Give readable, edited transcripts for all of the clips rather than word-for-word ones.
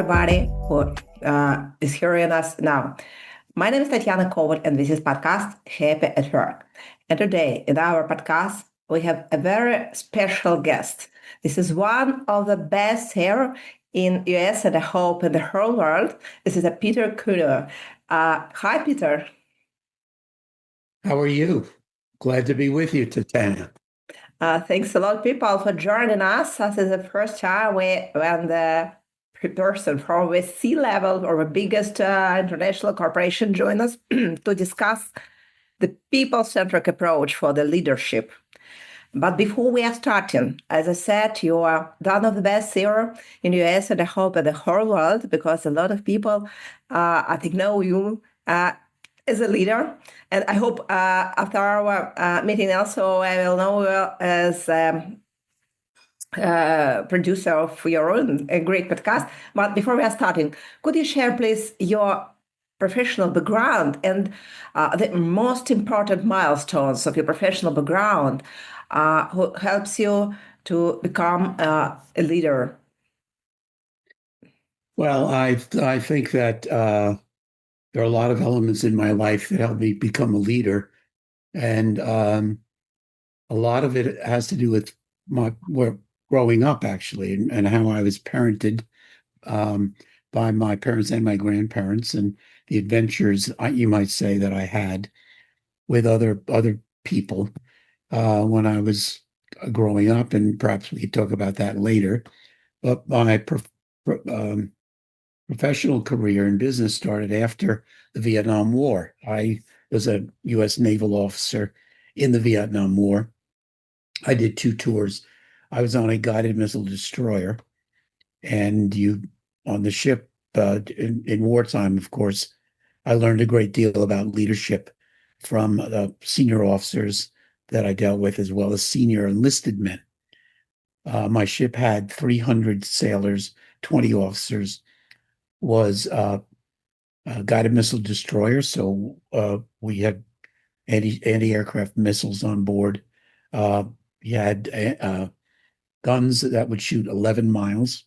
everybody who is hearing us now. My name is Tatiana Koval, and this is podcast Happy at Work. And today, in our podcast, we have a very special guest. This is one of the best here in US and I hope in the whole world. This is a Peter Cuneo. Hi, Peter. How are you? Glad to be with you, Tatiana. Thanks a lot, people, for joining us. This is the first time when the person from the C-level or the biggest international corporation join us to discuss the people-centric approach for the leadership. But before we are starting, as I said, you are one of the best here in the US and I hope in the whole world because a lot of people, I think, know you as a leader. And I hope after our meeting also I will know you as producer of your own great podcast. But before we are starting, could you share, please, your professional background and the most important milestones of your professional background who helps you to become a leader? Well, I think that there are a lot of elements in my life that helped me become a leader, and a lot of it has to do with growing up, actually, and how I was parented by my parents and my grandparents, and the adventures you might say that I had with other people when I was growing up, and perhaps we could talk about that later. But my professional career in business started after the Vietnam War. I was a U.S. naval officer in the Vietnam War. I did 2 tours. I was on a guided missile destroyer, and on the ship in wartime, of course, I learned a great deal about leadership from the senior officers that I dealt with, as well as senior enlisted men. My ship had 300 sailors, 20 officers, was a guided missile destroyer. So we had anti-aircraft missiles on board. We had guns that would shoot 11 miles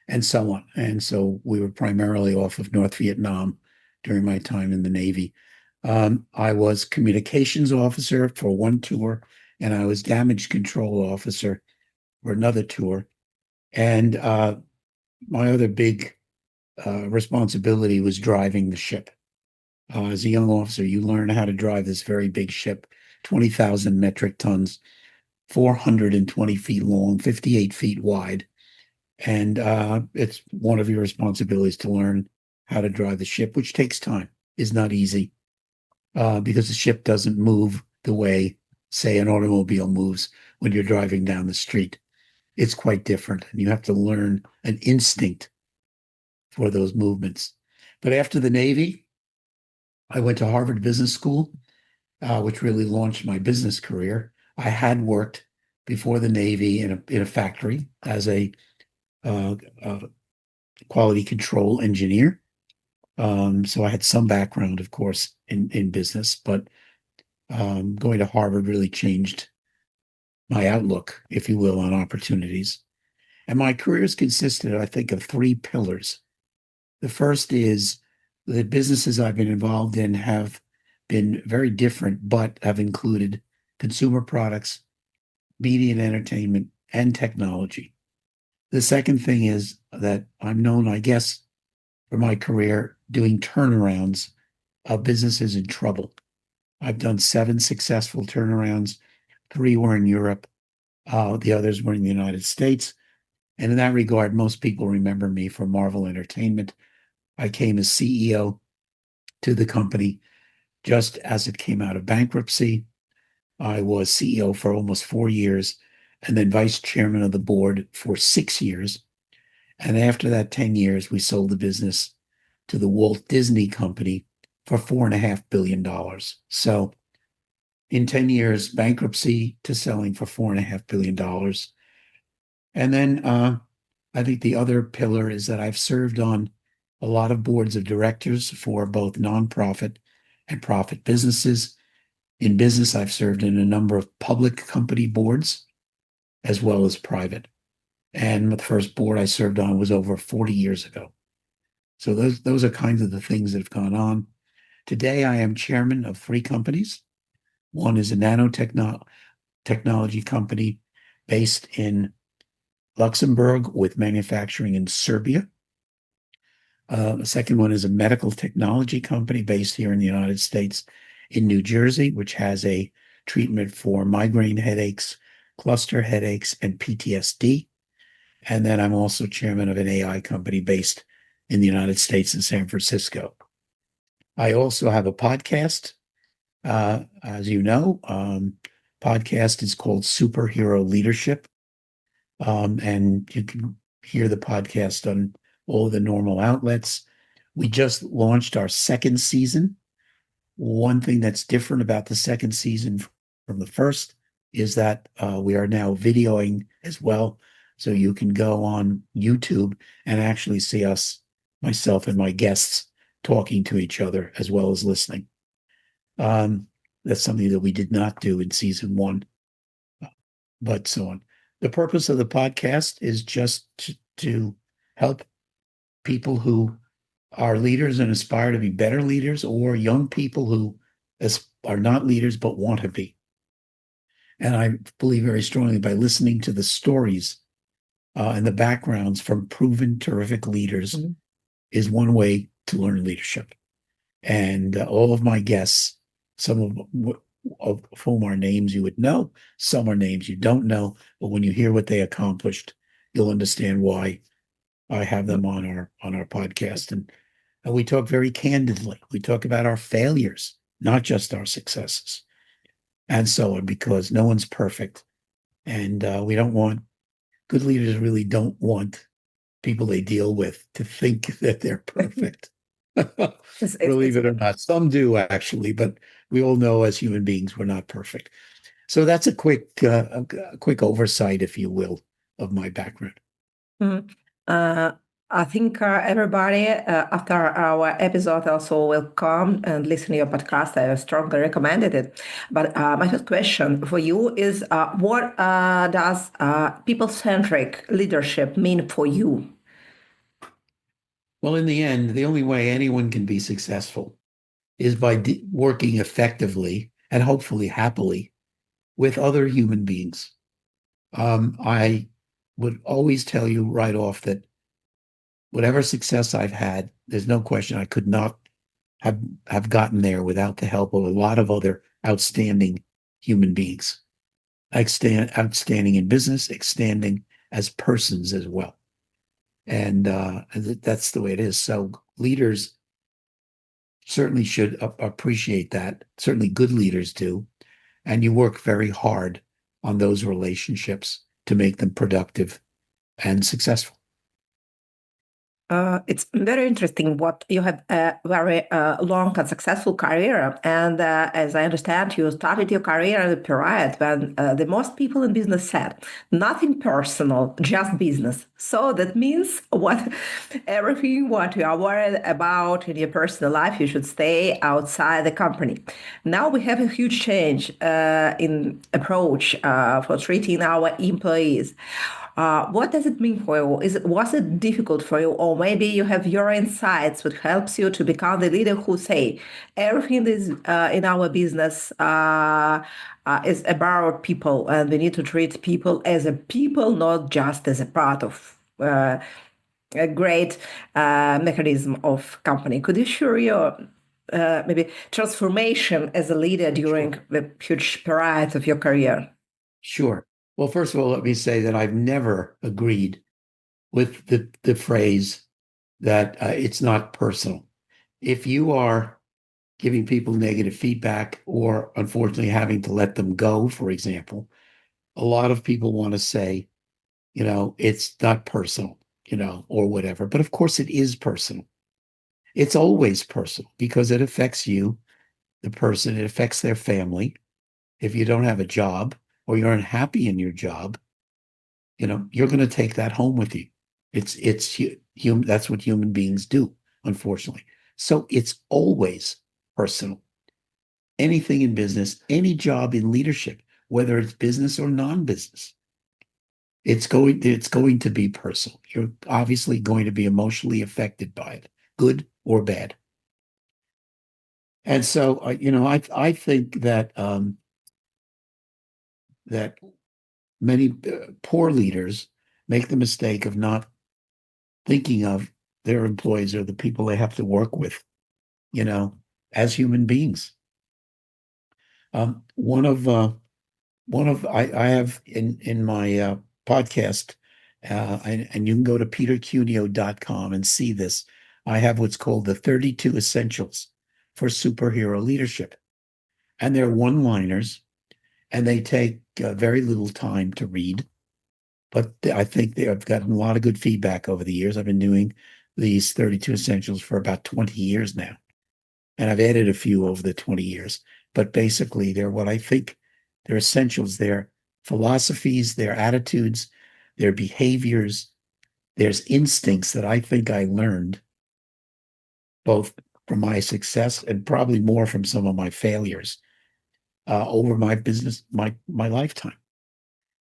and so on. And so we were primarily off of North Vietnam during my time in the Navy. I was communications officer for one tour, and I was damage control officer for another tour. And my other big responsibility was driving the ship. As a young officer, you learn how to drive this very big ship, 20,000 metric tons, 420 feet long, 58 feet wide. And it's one of your responsibilities to learn how to drive the ship, which takes time. Is not easy because the ship doesn't move the way, say, an automobile moves when you're driving down the street. It's quite different, and you have to learn an instinct for those movements. But after the Navy, I went to Harvard Business School, which really launched my business career. I had worked before the Navy in a factory as a quality control engineer. So I had some background, of course, in business, but going to Harvard really changed my outlook, if you will, on opportunities. And my career has consisted, I think, of 3 pillars. The first is the businesses I've been involved in have been very different, but have included consumer products, media and entertainment, and technology. The second thing is that I'm known, I guess, for my career doing turnarounds of businesses in trouble. I've done 7 successful turnarounds. 3 were in Europe. The others were in the United States. And in that regard, most people remember me for Marvel Entertainment. I came as CEO to the company just as it came out of bankruptcy. I was CEO for almost 4 years and then vice chairman of the board for 6 years. And after that 10 years, we sold the business to the Walt Disney Company for $4.5 billion. So in 10 years, bankruptcy to selling for $4.5 billion. And then I think the other pillar is that I've served on a lot of boards of directors for both nonprofit and profit businesses. In business, I've served in a number of public company boards as well as private. And the first board I served on was over 40 years ago. So those are kinds of the things that have gone on. Today, I am chairman of three companies. One is a nanotechnology company based in Luxembourg with manufacturing in Serbia. The second one is a medical technology company based here in the United States in New Jersey, which has a treatment for migraine headaches, cluster headaches, and PTSD. And then I'm also chairman of an AI company based in the United States in San Francisco. I also have a podcast, as you know. Podcast is called Superhero Leadership. And you can hear the podcast on all the normal outlets. We just launched our second season. One thing that's different about the second season from the first is that we are now videoing as well. So you can go on YouTube and actually see us, myself and my guests, talking to each other as well as listening. That's something that we did not do in season one, but so on. The purpose of the podcast is just to help people who are leaders and aspire to be better leaders, or young people who are not leaders but want to be. And I believe very strongly by listening to the stories and the backgrounds from proven terrific leaders is one way to learn leadership. And all of my guests, some of whom are names you would know, some are names you don't know, but when you hear what they accomplished, you'll understand why I have them on our podcast. And we talk very candidly. We talk about our failures, not just our successes, and so on, because no one's perfect. And we don't want, good leaders really don't want people they deal with to think that they're perfect. Believe it or not. Some do actually, but we all know as human beings, we're not perfect. So that's a quick oversight, if you will, of my background. Mhm. I think everybody after our episode also will come and listen to your podcast. I strongly recommended it. But my first question for you is what does people-centric leadership mean for you? Well, in the end, the only way anyone can be successful is by working effectively and hopefully happily with other human beings. I would always tell you right off that whatever success I've had, there's no question I could not have gotten there without the help of a lot of other outstanding human beings, outstanding in business, outstanding as persons as well. And that's the way it is. So leaders certainly should appreciate that. Certainly good leaders do. And you work very hard on those relationships to make them productive and successful. It's very interesting what you have a very long and successful career. And as I understand, you started your career at a period when the most people in business said, nothing personal, just business. So that means everything what you are worried about in your personal life, you should stay outside the company. Now we have a huge change in approach for treating our employees. What does it mean for you? Was it difficult for you, or maybe you have your insights which helps you to become the leader who say everything is in our business is about people, and we need to treat people as a people, not just as a part of a great mechanism of company. Could you share your maybe transformation as a leader during Sure. the huge period of your career? Sure. Well, first of all, let me say that I've never agreed with the phrase that it's not personal. If you are giving people negative feedback or unfortunately having to let them go, for example, a lot of people want to say, it's not personal, or whatever. But of course, it is personal. It's always personal because it affects you, the person, it affects their family. If you don't have a job or you're unhappy in your job, you're going to take that home with you. It's human. That's what human beings do, unfortunately. So it's always personal. Anything in business, any job in leadership, whether it's business or non-business, it's going to be personal. You're obviously going to be emotionally affected by it, good or bad. And so, I think that many poor leaders make the mistake of not thinking of their employees or the people they have to work with, you know, as human beings. One of I have in my podcast, and you can go to petercuneo.com and see this. I have what's called the 32 Essentials for Superhero Leadership, and they're one-liners, and they take very little time to read. But I think I've gotten a lot of good feedback over the years. I've been doing these 32 Essentials for about 20 years now, and I've added a few over the 20 years. But basically, they're what I think they're essentials. They're philosophies, their attitudes, their behaviors. There's instincts that I think I learned both from my success and probably more from some of my failures over my business, my lifetime.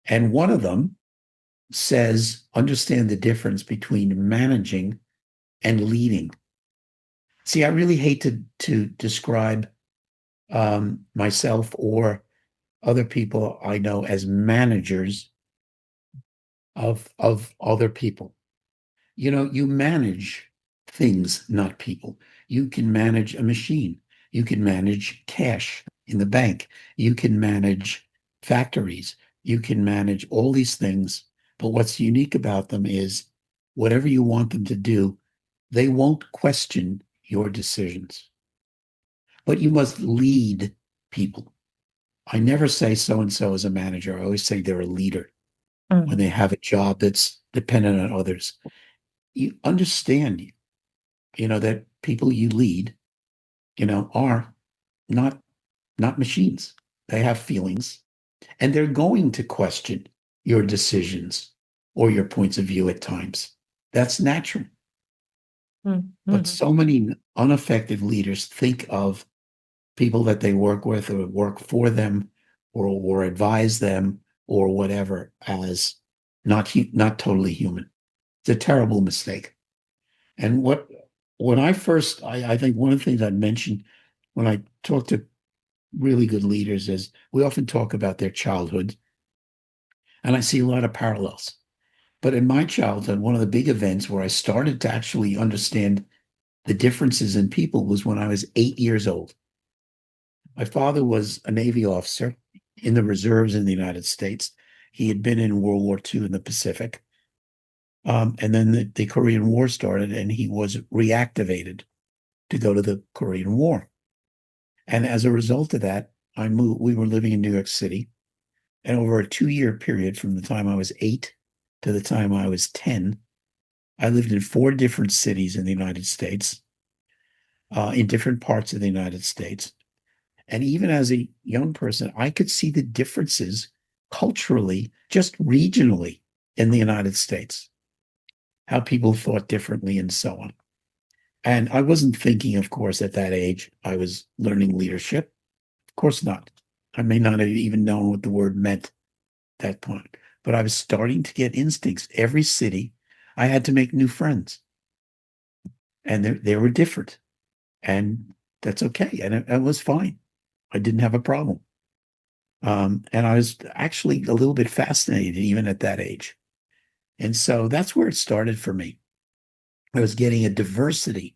And one of them says, understand the difference between managing and leading. See, I really hate to describe myself or other people I know as managers of other people. You manage things, not people. You can manage a machine. You can manage cash in the bank. You can manage factories. You can manage all these things. But what's unique about them is whatever you want them to do, they won't question your decisions. But you must lead people. I never say so and so is a manager. I always say they're a leader when they Mhm. have a job that's dependent on others. You understand, that people you lead, are not not machines. They have feelings, and they're going to question your decisions or your points of view at times. That's natural. But Mhm. so many unaffected leaders think of people that they work with or work for them or advise them or whatever as not totally human. It's a terrible mistake. And when I first, I think one of the things I'd mentioned when I talk to really good leaders is we often talk about their childhood, and I see a lot of parallels. But in my childhood, one of the big events where I started to actually understand the differences in people was when I was 8 years old. My father was a Navy officer in the reserves in the United States. He had been in World War II in the Pacific. And then the Korean War started, and he was reactivated to go to the Korean War. And as a result of that, I moved. We were living in New York City, and over a 2 year period, from the time I was 8 to the time I was 10, I lived in 4 different cities in the United States, in different parts of the United States. And even as a young person, I could see the differences culturally, just regionally in the United States, how people thought differently and so on. And I wasn't thinking, of course, at that age, I was learning leadership. Of course not. I may not have even known what the word meant at that point, but I was starting to get instincts. Every city, I had to make new friends, and they were different, and that's okay. And it was fine. I didn't have a problem. And I was actually a little bit fascinated even at that age. And so that's where it started for me. I was getting a diversity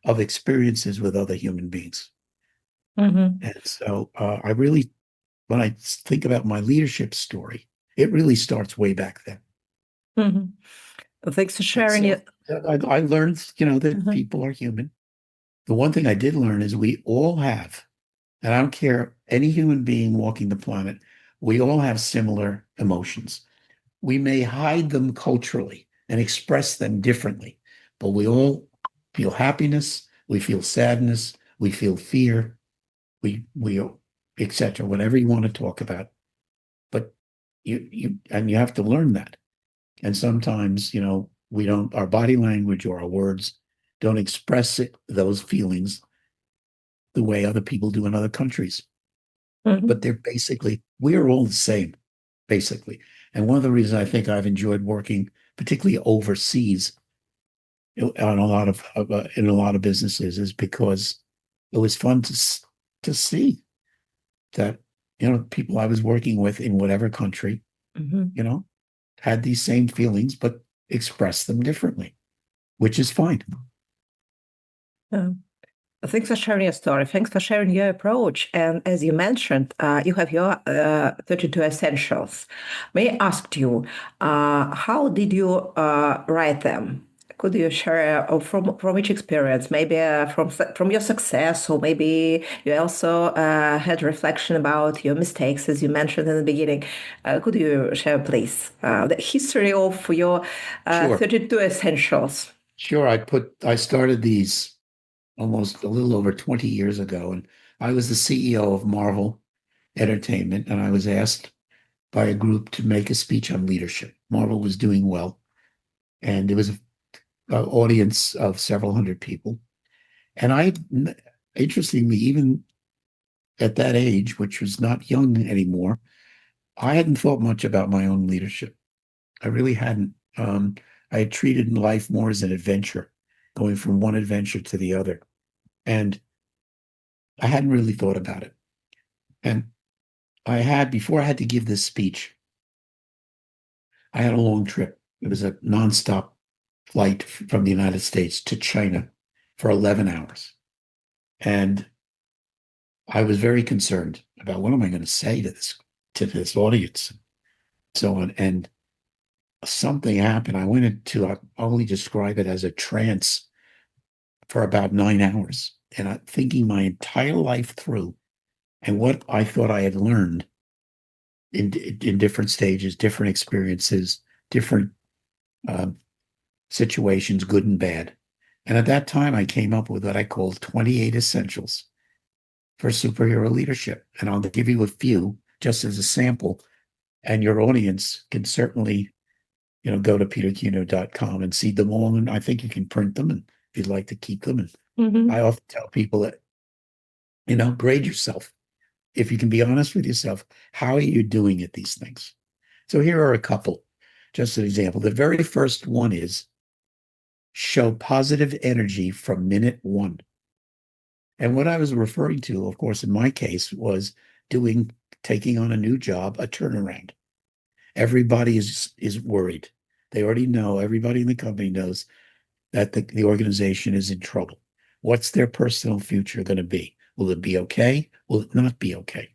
of experiences with other human beings. Mhm. And so I really, when I think about my leadership story, it really starts way back then. Mhm. Well, thanks for And sharing so it. I learned, that Mhm. people are human. The one thing I did learn is we all have, and I don't care any human being walking the planet, we all have similar emotions. We may hide them culturally and express them differently, but we all feel happiness, we feel sadness, we feel fear, we etc. Whatever you want to talk about. But you have to learn that. And sometimes, we don't, our body language or our words don't express those feelings the way other people do in other countries. But Mhm. they're basically, we are all the same. basically. And one of the reasons I think I've enjoyed working, particularly overseas, on a lot of in a lot of businesses, is because it was fun to see that people I was working with in whatever country, Mhm. you know, had these same feelings but expressed them differently, which is fine. Yeah. Thanks for sharing your story. Thanks for sharing your approach. And as you mentioned, you have your 32 essentials. May I ask you, how did you write them? Could you share from each experience, maybe from your success, or maybe you also had reflection about your mistakes, as you mentioned in the beginning? Could you share, please, the history of your Sure. 32 essentials? Sure. I started these almost a little over 20 years ago, and I was the CEO of Marvel Entertainment, and I was asked by a group to make a speech on leadership. Marvel was doing well, and there was an audience of several hundred people. And interestingly, even at that age, which was not young anymore, I hadn't thought much about my own leadership. I really hadn't. I had treated life more as an adventure, going from one adventure to the other. And I hadn't really thought about it. And before I had to give this speech, I had a long trip. It was a nonstop flight from the United States to China for 11 hours. And I was very concerned about what am I going to say to this audience, and so on. And something happened. I went into, I only describe it as a trance for about 9 hours, and I'm thinking my entire life through and what I thought I had learned in different stages, different experiences, different uh, situations, good and bad. And at that time, I came up with what I called 28 essentials for superhero leadership. And I'll give you a few just as a sample. And your audience can certainly, go to petercuneo.com and see them all. And I think you can print them and if you'd like to keep them. And I Mhm. often tell people that, grade yourself. If you can be honest with yourself, how are you doing at these things? So here are a couple, just an example. The very first one is show positive energy from minute one. And what I was referring to, of course, in my case, was taking on a new job, a turnaround. Everybody is worried. They already know, everybody in the company knows that the organization is in trouble. What's their personal future going to be? Will it be okay? Will it not be okay?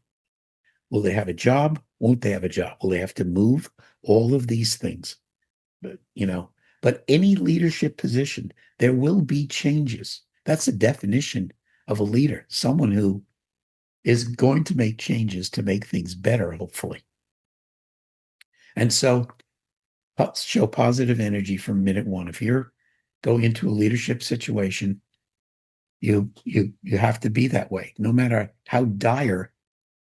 Will they have a job? Won't they have a job? Will they have to move? All of these things. But any leadership position, there will be changes. That's the definition of a leader, someone who is going to make changes to make things better, hopefully. And so show positive energy from minute one. If you're going into a leadership situation, you have to be that way. No matter how dire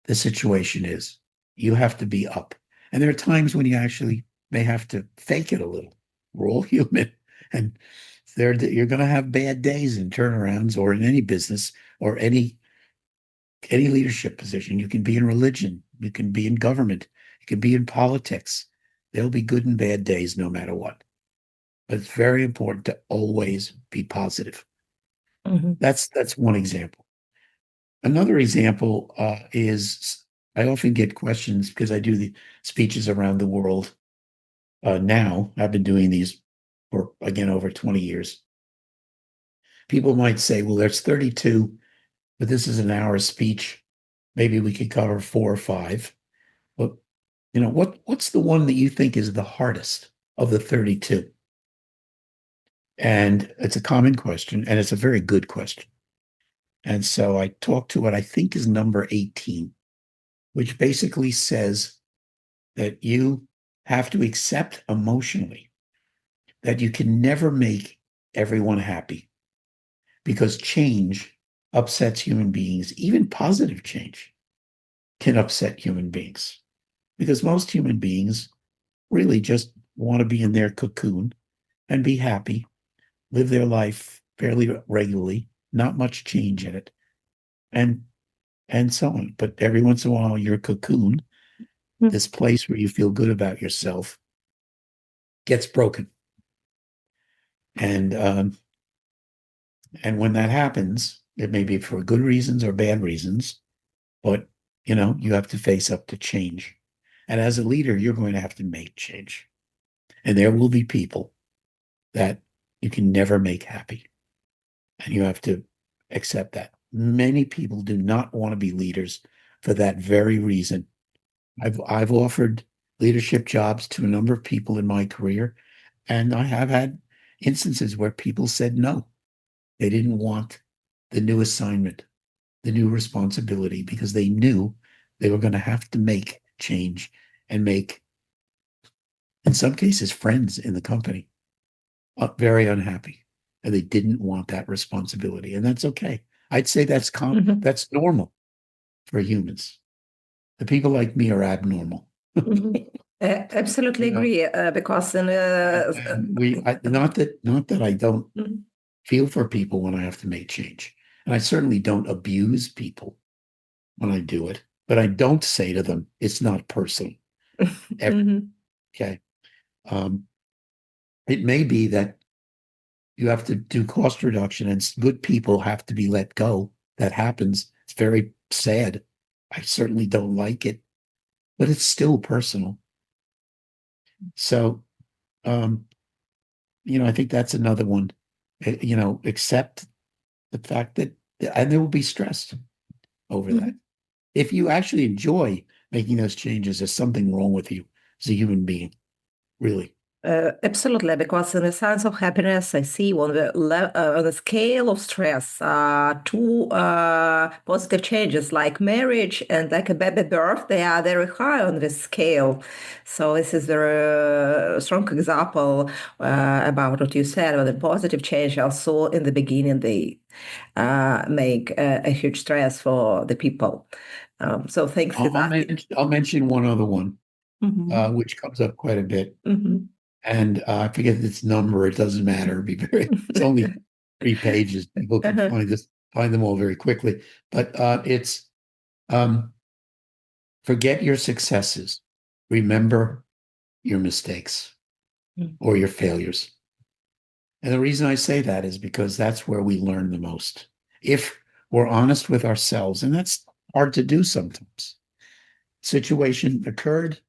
the situation is, you have to be up. And there are times when you actually may have to fake it a little. We're all human. And you're going to have bad days and turnarounds, or in any business or any leadership position. You can be in religion, you can be in government, you can be in politics. There'll be good and bad days no matter what. But it's very important to always be positive. Mhm. That's one example. Another example is I often get questions because I do the speeches around the world now. I've been doing these for, again, over 20 years. People might say, well, there's 32, but this is an hour speech. Maybe we could cover four or five. But what's the one that you think is the hardest of the 32? And it's a common question, and it's a very good question. And so I talked to what I think is number 18, which basically says that you have to accept emotionally that you can never make everyone happy because change upsets human beings. Even positive change can upset human beings because most human beings really just want to be in their cocoon and be happy, live their life fairly regularly, not much change in it, and so on. But every once in a while, your cocoon this place where you feel good about yourself gets broken. And when that happens, it may be for good reasons or bad reasons, but you have to face up to change. And as a leader, you're going to have to make change. And there will be people that you can never make happy. And you have to accept that. Many people do not want to be leaders for that very reason. I've offered leadership jobs to a number of people in my career, and I have had instances where people said no. They didn't want the new assignment, the new responsibility, because they knew they were going to have to make change and make, in some cases, friends in the company very unhappy, and they didn't want that responsibility, and that's okay. I'd say that's that's normal for humans. The people like me are abnormal. Absolutely agree. Because in not that I don't Mhm. feel for people when I have to make change, and I certainly don't abuse people when I do it, but I don't say to them, "It's not personal." Mhm. Okay, it may be that you have to do cost reduction, and good people have to be let go. That happens. It's very sad. I certainly don't like it, but it's still personal. So, I think that's another one. Accept the fact that, and there will be stress over that. Mhm. If you actually enjoy making those changes, there's something wrong with you as a human being, really. Absolutely, because in the sense of happiness, I see on the scale of stress, two positive changes like marriage and like a baby birth, they are very high on this scale. So this is a strong example about what you said about the positive change. Also, in the beginning, they make a huge stress for the people. So thanks for that. I'll mention one other one, Mhm. which comes up quite a bit. Mhm. And I forget its number. It doesn't matter. It's only 3 pages. People can Uh-huh. find them all very quickly. But it's forget your successes. Remember your mistakes or your failures. And the reason I say that is because that's where we learn the most. If we're honest with ourselves, and that's hard to do sometimes. Situation occurred.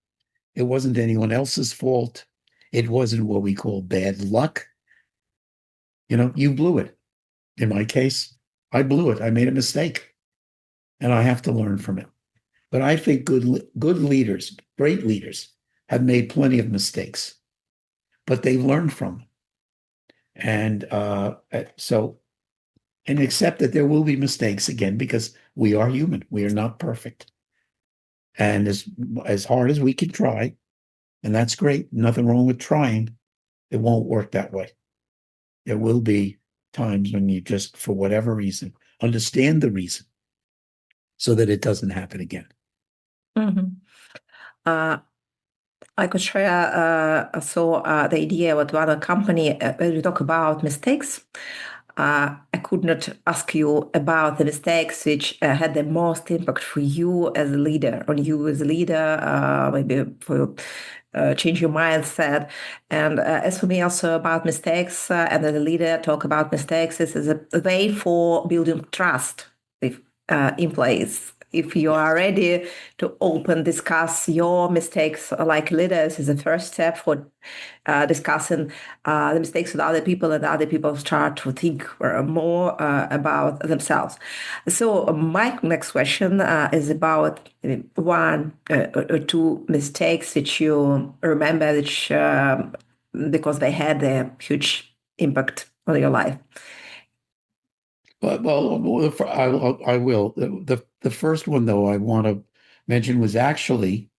It wasn't anyone else's fault. It wasn't what we call bad luck. You blew it. In my case, I blew it. I made a mistake, and I have to learn from it. But I think good leaders, great leaders, have made plenty of mistakes, but they've learned from them. And accept that there will be mistakes again, because we are human. We are not perfect. And as hard as we can try, and that's great, nothing wrong with trying, it won't work that way. There will be times when you just, for whatever reason, understand the reason so that it doesn't happen again. Mhm. Uh, I could share the idea with one company when we talk about mistakes. I could not ask you about the mistakes which had the most impact for you as a leader, on you as a leader, maybe for change your mindset. And as for me, also about mistakes, and as a leader, talk about mistakes. This is a way for building trust with employees. If you Yes. are ready to open, discuss your mistakes like leaders is the first step for discussing the mistakes with other people, and other people start to think more about themselves. So my next question is about one or two mistakes that you remember, which because they had a huge impact on your life. I will. The first one, though, I want to mention was actually,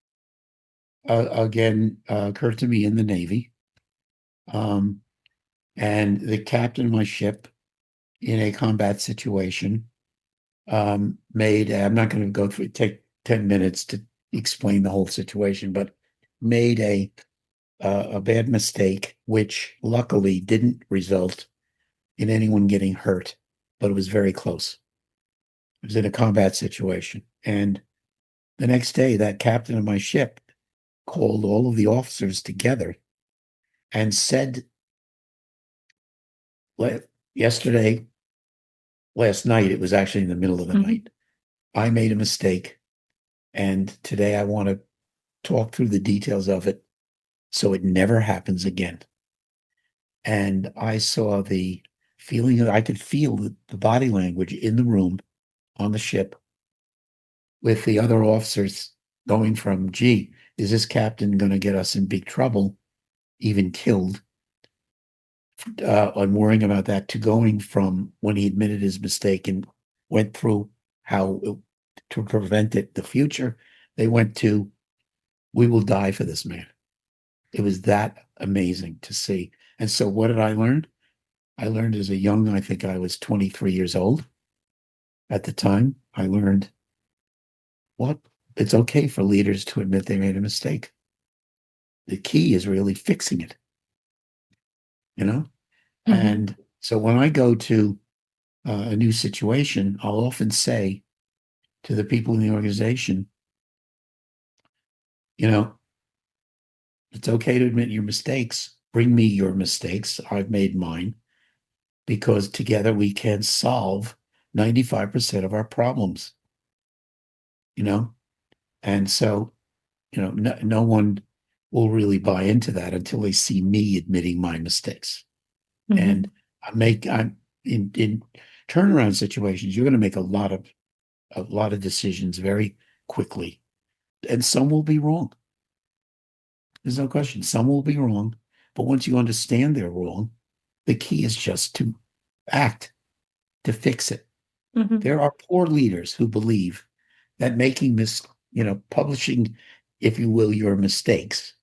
again, occurred to me in the Navy. Um, and the captain of my ship, in a combat situation, I'm not going to take 10 minutes to explain the whole situation, but made a bad mistake, which luckily didn't result in anyone getting hurt, but it was very close. It was in a combat situation. And the next day, that captain of my ship called all of the officers together and said, yesterday, last night, it was actually in the middle of the night, I made a mistake. And today I want to talk through the details of it so it never happens again. And I saw the feeling, I could feel the body language in the room on the ship with the other officers going from, gee, is this captain going to get us in big trouble, even killed? I'm worrying about that, to going from when he admitted his mistake and went through how to prevent it in the future, they went to, we will die for this man. It was that amazing to see. And so what did I learn? I learned as a young, I think I was 23 years old at the time. I learned what it's okay for leaders to admit they made a mistake. The key is really fixing it, you know? And so when I go to a new situation, I'll often say to the people in the organization, you know, it's okay to admit your mistakes. Bring me your mistakes. I've made mine, because together we can solve 95% of our problems, you know? And so, no one will really buy into that until they see me admitting my mistakes. And I'm in turnaround situations, you're going to make a lot of decisions very quickly, and some will be wrong. There's no question. Some will be wrong, but once you understand they're wrong, the key is just to act, to fix it. There are poor leaders who believe that making this, publishing, if you will, your mistakes,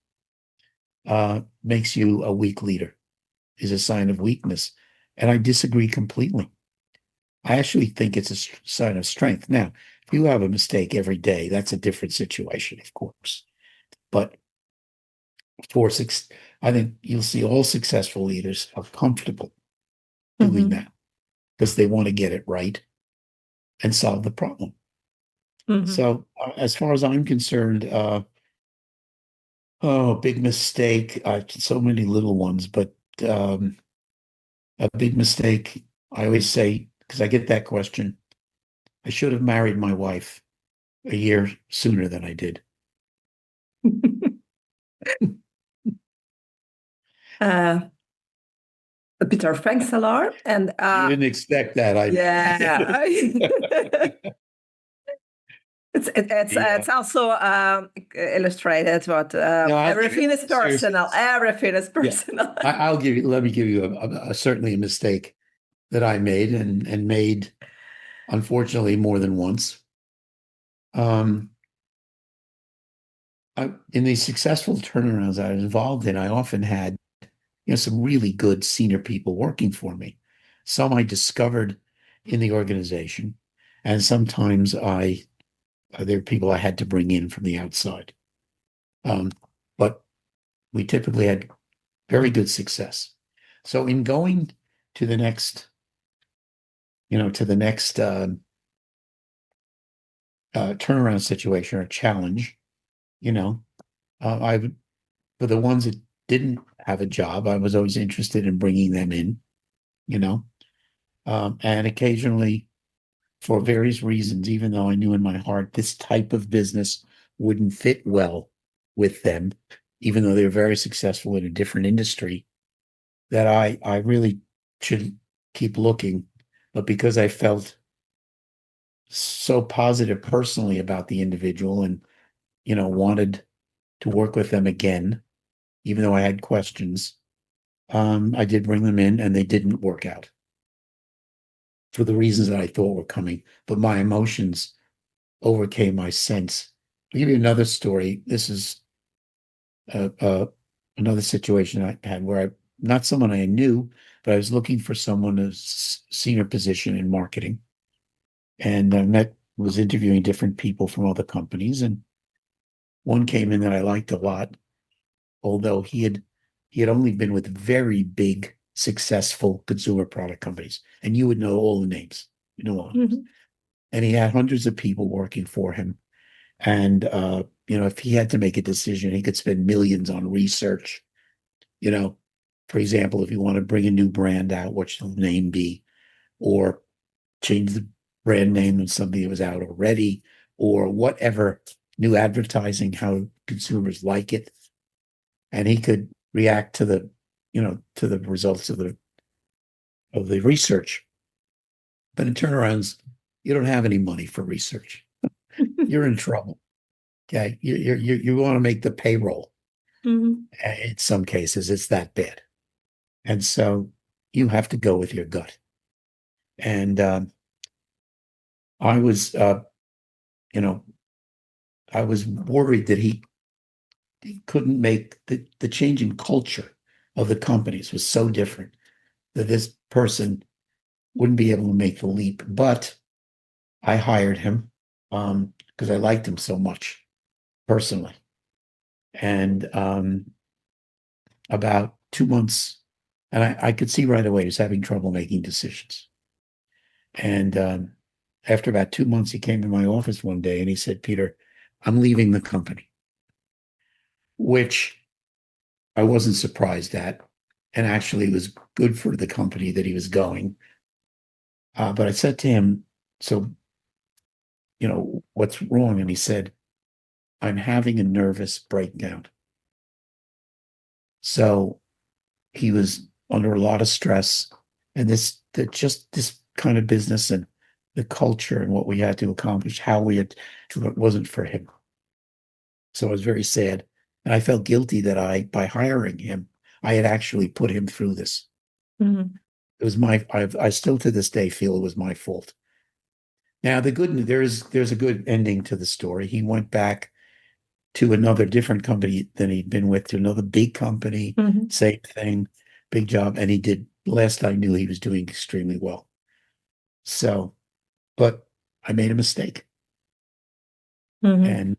makes you a weak leader, is a sign of weakness. And I disagree completely. I actually think it's a sign of strength. Now, if you have a mistake every day, that's a different situation, of course. But I think you'll see all successful leaders are comfortable doing that because they want to get it right and solve the problem. So, as far as I'm concerned, big mistake. So many little ones, but a big mistake. I always say, because I get that question, I should have married my wife a year sooner than I did. Peter, thanks a lot. And you didn't expect that, yeah. It's also illustrated what No, everything is personal. Everything is personal. Yeah. Let me give you certainly a mistake that I made and made, unfortunately, more than once. In these successful turnarounds I was involved in, I often had, some really good senior people working for me. Some I discovered in the organization, and sometimes there are people I had to bring in from the outside. But we typically had very good success. So in going to the next, turnaround situation or challenge, I for the ones that didn't have a job, I was always interested in bringing them in, and occasionally, for various reasons, even though I knew in my heart this type of business wouldn't fit well with them, even though they were very successful in a different industry, that I really should keep looking. But because I felt so positive personally about the individual and, wanted to work with them again, even though I had questions, I did bring them in and they didn't work out for the reasons that I thought were coming. But my emotions overcame my sense. I'll give you another story. This is another situation I had where not someone I knew, but I was looking for someone in a senior position in marketing. And I was interviewing different people from other companies. And one came in that I liked a lot, although he had only been with very big, successful consumer product companies. And you would know all the names, all. And he had hundreds of people working for him. And if he had to make a decision, he could spend millions on research. You know, for example, if you want to bring a new brand out, what should the name be? Or change the brand name of something that was out already, or whatever new advertising, how consumers like it. And he could react to the results of the research. But in turnarounds, you don't have any money for research. You're in trouble. Okay. You want to make the payroll. Mhm. In some cases, it's that bad. And so you have to go with your gut. And I was, you know, I was worried that he couldn't make the change in culture of the companies was so different that this person wouldn't be able to make the leap. But I hired him because I liked him so much personally. And about 2 months, and I could see right away he was having trouble making decisions. And after about 2 months, he came to my office one day and he said, Peter, I'm leaving the company, which I wasn't surprised at. And actually, it was good for the company that he was going. But I said to him, so, what's wrong? And he said, I'm having a nervous breakdown. So he was under a lot of stress. And just this kind of business and the culture and what we had to accomplish, how we had to, it wasn't for him. So I was very sad. And I felt guilty that by hiring him, I had actually put him through this. Mhm. It was I still to this day feel it was my fault. Now, the good news, there's a good ending to the story. He went back to another different company than he'd been with, to another big company, Mhm. same thing, big job. And last I knew, he was doing extremely well. So, but I made a mistake. Mhm. And,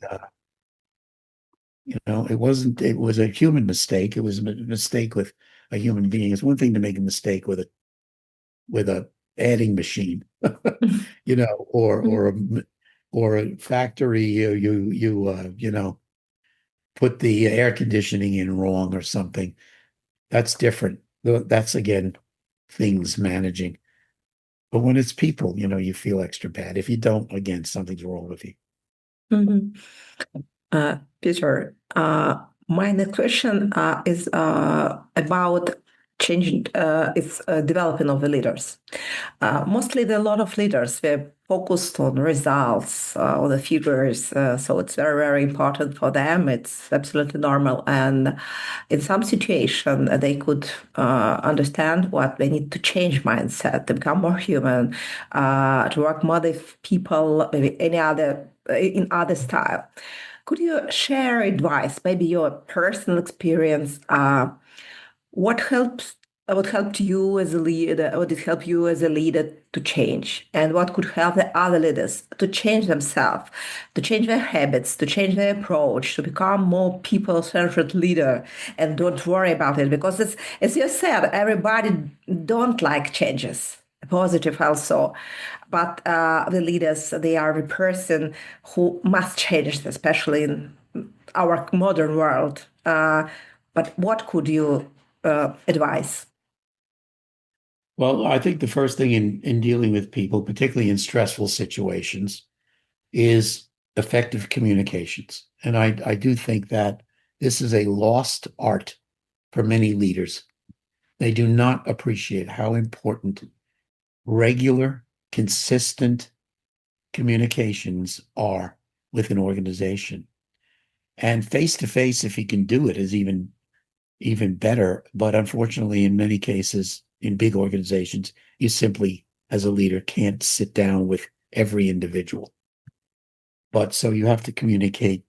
it was a human mistake. It was a mistake with a human being. It's one thing to make a mistake with a adding machine, or a factory. You put the air conditioning in wrong or something. That's different. That's again things managing. But when it's people, you feel extra bad. If you don't, again, something's wrong with you. Mhm. Peter, my next question is about changing, it's developing of the leaders. Mostly, a lot of leaders were focused on results, on the figures. So it's very, very important for them. It's absolutely normal. And in some situation, they could understand what they need to change mindset to become more human, to work more with people, maybe any other in other style. Could you share advice, maybe your personal experience? What helps? What helped you as a leader? What did help you as a leader to change? And what could help the other leaders to change themselves, to change their habits, to change their approach, to become more people-centered leader? And don't worry about it because it's, as you said, everybody don't like changes. Positive also, but the leaders, they are the person who must change, especially in our modern world. But what could you advise? Well, I think the first thing in dealing with people, particularly in stressful situations, is effective communications. And I do think that this is a lost art for many leaders. They do not appreciate how important regular, consistent communications are with an organization. And face to face, if you can do it, is even better. But unfortunately, in many cases, in big organizations, you simply, as a leader, can't sit down with every individual. But so you have to communicate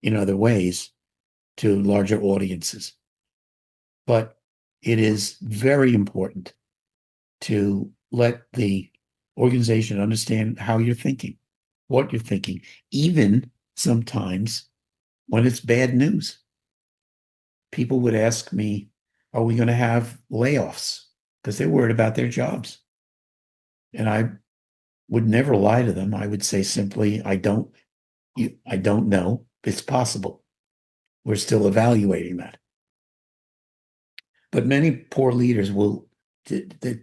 in other ways to larger audiences. But it is very important to let the organization understand how you're thinking, what you're thinking, even sometimes when it's bad news. People would ask me, are we going to have layoffs? Because they're worried about their jobs. And I would never lie to them. I would say simply, I don't know. It's possible. We're still evaluating that. But many poor leaders will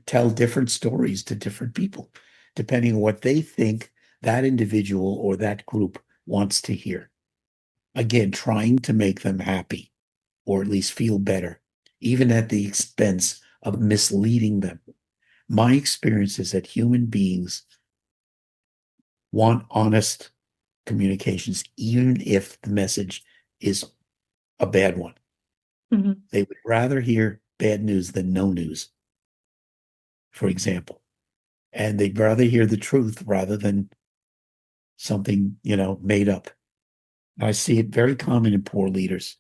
tell different stories to different people, depending on what they think that individual or that group wants to hear. Again, trying to make them happy or at least feel better, even at the expense of misleading them. My experience is that human beings want honest communications, even if the message is a bad one. Mhm. They would rather hear bad news than no news, for example. And they'd rather hear the truth rather than something, made up. I see it very common in poor leaders.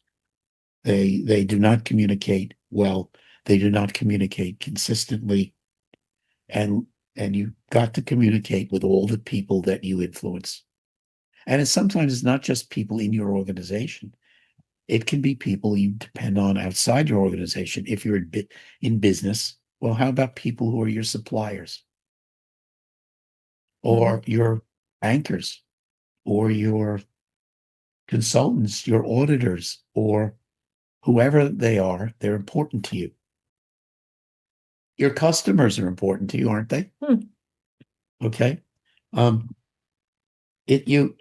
They do not communicate well. They do not communicate consistently. And you've got to communicate with all the people that you influence. And sometimes it's not just people in your organization. It can be people you depend on outside your organization. If you're in business, well, how about people who are your suppliers Mhm. or your bankers or your consultants, your auditors, or whoever they are? They're important to you. Your customers are important to you, aren't they? Hmm. Okay. Um, it you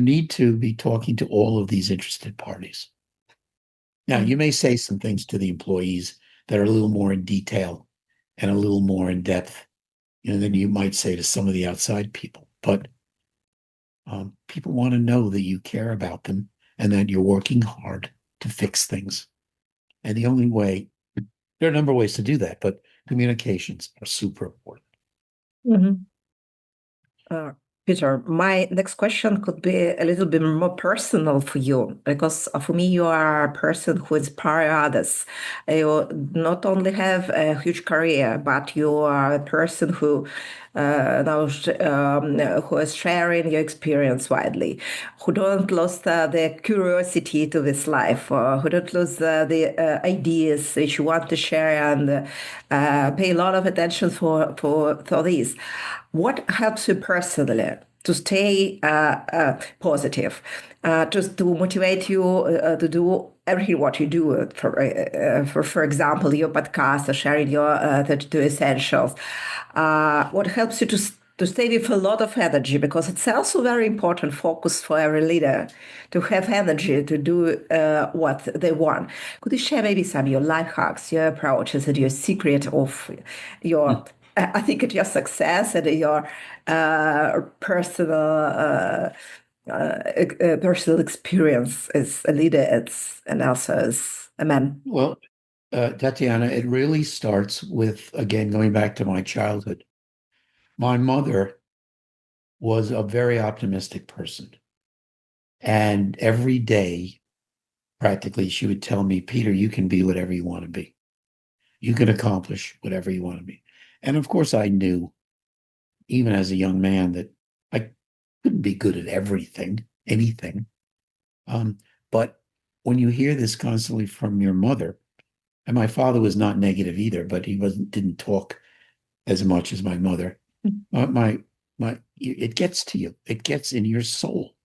need to be talking to all of these interested parties. Now, you Mhm. may say some things to the employees that are a little more in detail and a little more in depth, than you might say to some of the outside people. But people want to know that you care about them and that you're working hard to fix things. And the only way, there are a number of ways to do that, but communications are super important. Mhm. Uh, Peter, my next question could be a little bit more personal for you because for me, you are a person who inspires others. You not only have a huge career, but you are a person who who is sharing your experience widely, who don't lose the curiosity to this life, who don't lose the ideas which you want to share and pay a lot of attention for these. What helps you personally to stay positive, just to motivate you to do everything what you do? For example, your podcast or sharing your 32 essentials. What helps you to stay with a lot of energy, because it's also very important focus for every leader to have energy to do what they want. Could you share maybe some of your life hacks, your approaches, and your secret of your, I think, it's your success and your personal experience as a leader, and also as a man? Well, Tatiana, it really starts with, again, going back to my childhood. My mother was a very optimistic person. And every day, practically, she would tell me, Peter, you can be whatever you want to be. You can accomplish whatever you want to be. And of course, I knew, even as a young man, that I couldn't be good at everything, anything. Um, but when you hear this constantly from your mother, and my father was not negative either, but he didn't talk as much as my mother. It gets to you. It gets in your soul.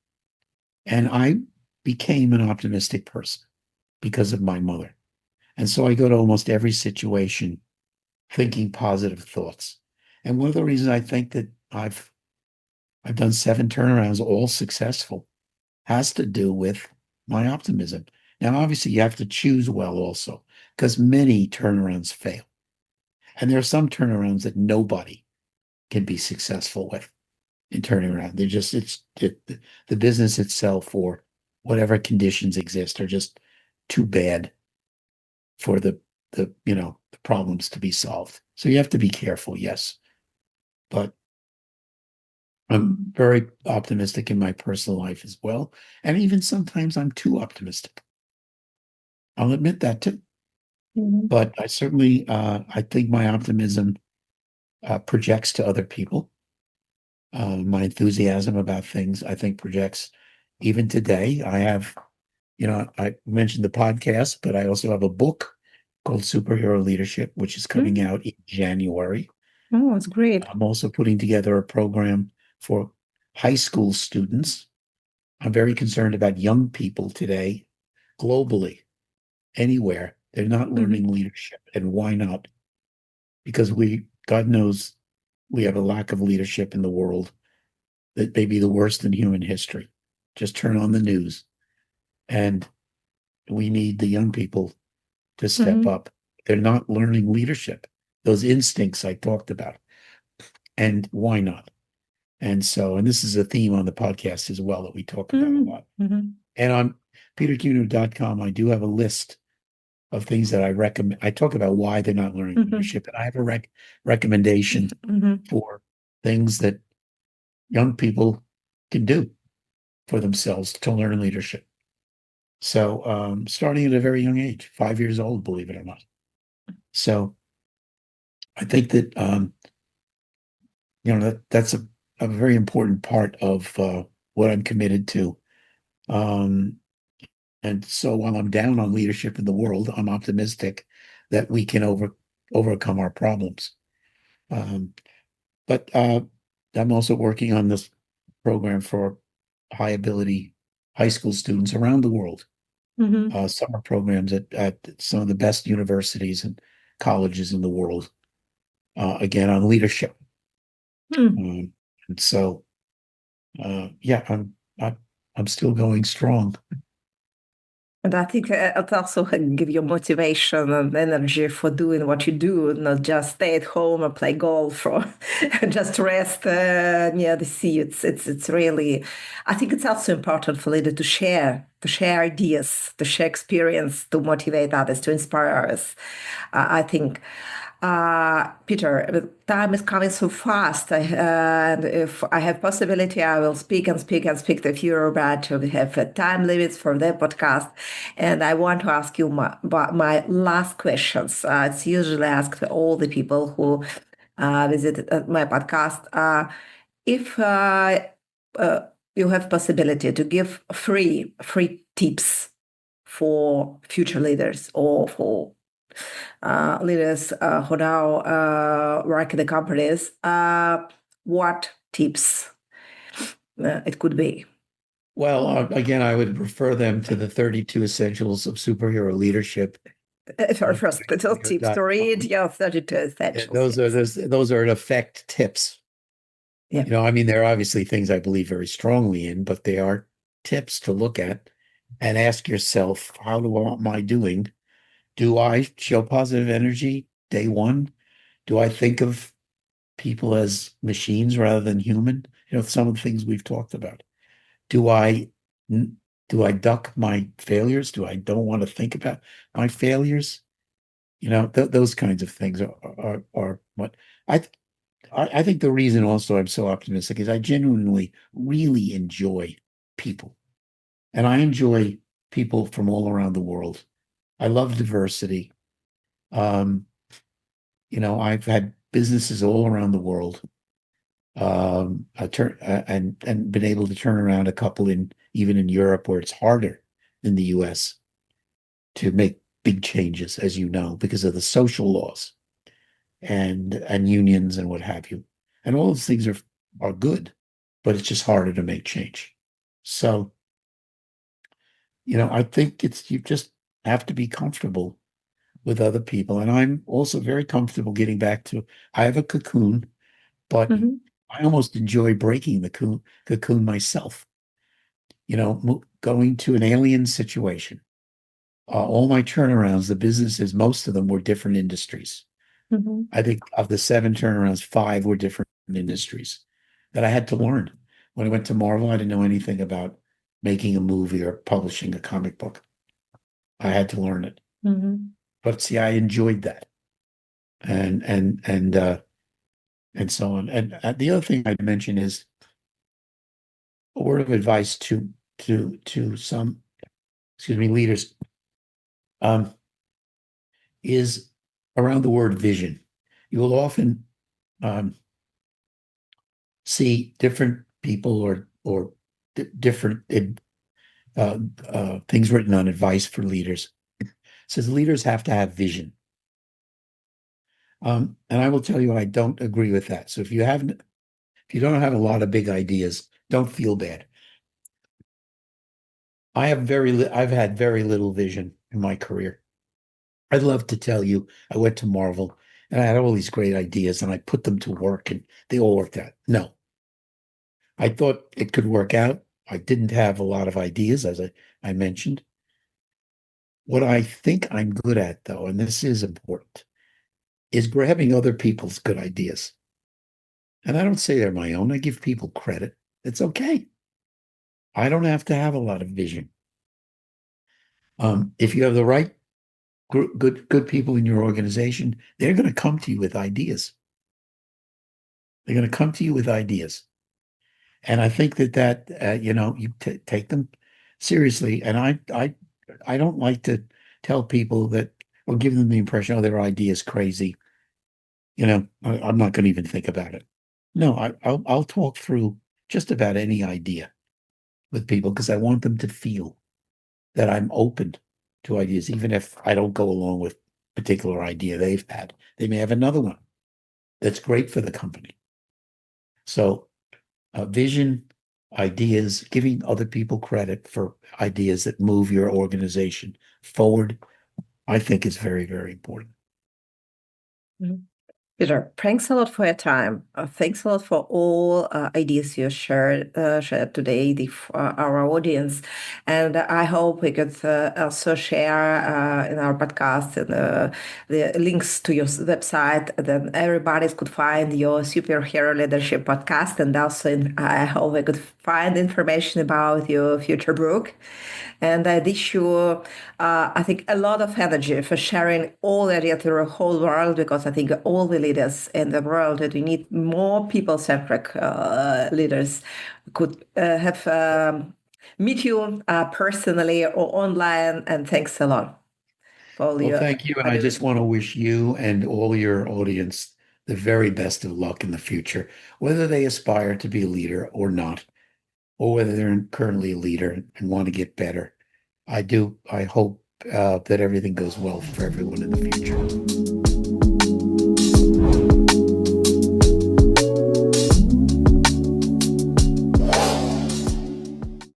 And I became an optimistic person because of my mother. And so I go to almost every situation thinking positive thoughts. And one of the reasons I think that I've done 7 turnarounds, all successful, has to do with my optimism. Now, obviously, you have to choose well also, because many turnarounds fail. And there are some turnarounds that nobody can be successful with in turning around. The business itself or whatever conditions exist are just too bad for the problems to be solved. So you have to be careful, yes. But I'm very optimistic in my personal life as well. And even sometimes I'm too optimistic. I'll admit that too. Mhm. But I certainly, I think my optimism projects to other people. My enthusiasm about things, I think, projects even today. I mentioned the podcast, but I also have a book called Superhero Leadership, which is coming Mm. out in January. Oh, it's great. I'm also putting together a program for high school students I'm very concerned about young people today, globally, anywhere. They're not Mhm. learning leadership. And why not? Because God knows, we have a lack of leadership in the world that may be the worst in human history. Just turn on the news, and we need the young people to step Mhm. up. They're not learning leadership, those instincts I talked about. And why not? And this is a theme on the podcast as well that we talk about a Mhm. lot. Mhm. And on petercuneo.com, I do have a list of things that I recommend. I talk about why they're not learning Mhm. leadership, and I have a recommendation Mhm. for things that young people can do for themselves to learn leadership. So, starting at a very young age, 5 years old, believe it or not. So, I think that that's a very important part of what I'm committed to. Um, and so, while I'm down on leadership in the world, I'm optimistic that we can overcome our problems. Um, but I'm also working on this program for high ability high school students around the world, Mhm. summer programs at some of the best universities and colleges in the world, again, on leadership. Mhm. Um, and so, yeah, I, I'm still going strong. And I think it also give you motivation and energy for doing what you do, not just stay at home or play golf or just rest near the sea. It's really, I think it's also important for leaders to share ideas, to share experience, to motivate others, to inspire us. I think. Peter, the time is coming so fast, and if I have possibility, I will speak and speak and speak to you, but we have time limits for the podcast. And I want to ask you my last questions. It's usually asked to all the people who visit my podcast. If uh, you have possibility to give free tips for future leaders or for leaders who now work in the companies, what tips it could be? Well, again, I would refer them to the 32 Essentials of Superhero Leadership on First, little tips to read petercuneo.com. your 32 And essentials. those are Yes. those are in effect tips. Yeah. I mean, there are obviously things I believe very strongly in, but they are tips to look at and ask yourself, am I doing? Do I show positive energy day one? Do I think of people as machines rather than human? Some of the things we've talked about. Do I do I duck my failures? Do I don't want to think about my failures? Those kinds of things are what I I think the reason also I'm so optimistic is I genuinely really enjoy people. And I enjoy people from all around the world. I love diversity. Um, I've had businesses all around the world. And been able to turn around a couple in even in Europe where it's harder than the US to make big changes, as you know, because of the social laws and unions and what have you. And all those things are good, but it's just harder to make change. So, I think you just have to be comfortable with other people. And I'm also very comfortable getting back to, I have a cocoon, but Mhm. I almost enjoy breaking the cocoon myself, going to an alien situation. All my turnarounds, the businesses, most of them were different industries. Mhm. I think of the 7 turnarounds, 5 were different industries that I had to learn. When I went to Marvel, I didn't know anything about making a movie or publishing a comic book. I had to learn it. Mhm. But see, I enjoyed that, and and so on. And the other thing I'd mention is a word of advice to some, excuse me, leaders, um, is around the word vision. You will often see different people or different things written on advice for leaders. It says leaders have to have vision. And I will tell you, I don't agree with that. So if you don't have a lot of big ideas, don't feel bad. I've had very little vision in my career. I'd love to tell you I went to Marvel and I had all these great ideas and I put them to work and they all worked out. No, I thought it could work out. I didn't have a lot of ideas, as I mentioned. What I think I'm good at, though, and this is important, is grabbing other people's good ideas. And I don't say they're my own. I give people credit. It's okay. I don't have to have a lot of vision. If you have the right good people in your organization, they're going to come to you with ideas. They're going to come to you with ideas. And I think that you take them seriously. And I don't like to tell people that or give them the impression, oh, their idea is crazy. I'm not going to even think about it. No, I'll talk through just about any idea with people because I want them to feel that I'm open to ideas, even if I don't go along with a particular idea they've had. They may have another one that's great for the company. So vision, ideas, giving other people credit for ideas that move your organization forward, I think is very, very important. Mhm. Peter, thanks a lot for your time. Thanks a lot for all ideas you shared today for our audience. And I hope we could also share in our podcast the links to your website. Then everybody could find your superhero leadership podcast. And also, I hope we could find information about your future book. And I wish you, I think, a lot of energy for sharing all that to the whole world, because I think all the leaders in the world, that we need more people-centric leaders could have meet you personally or online. And thanks a lot for all Well, your thank you. And I just ideas. want to wish you and all your audience the very best of luck in the future, whether they aspire to be a leader or not, or whether they're currently a leader and want to get better. I hope that everything goes well for everyone in the future.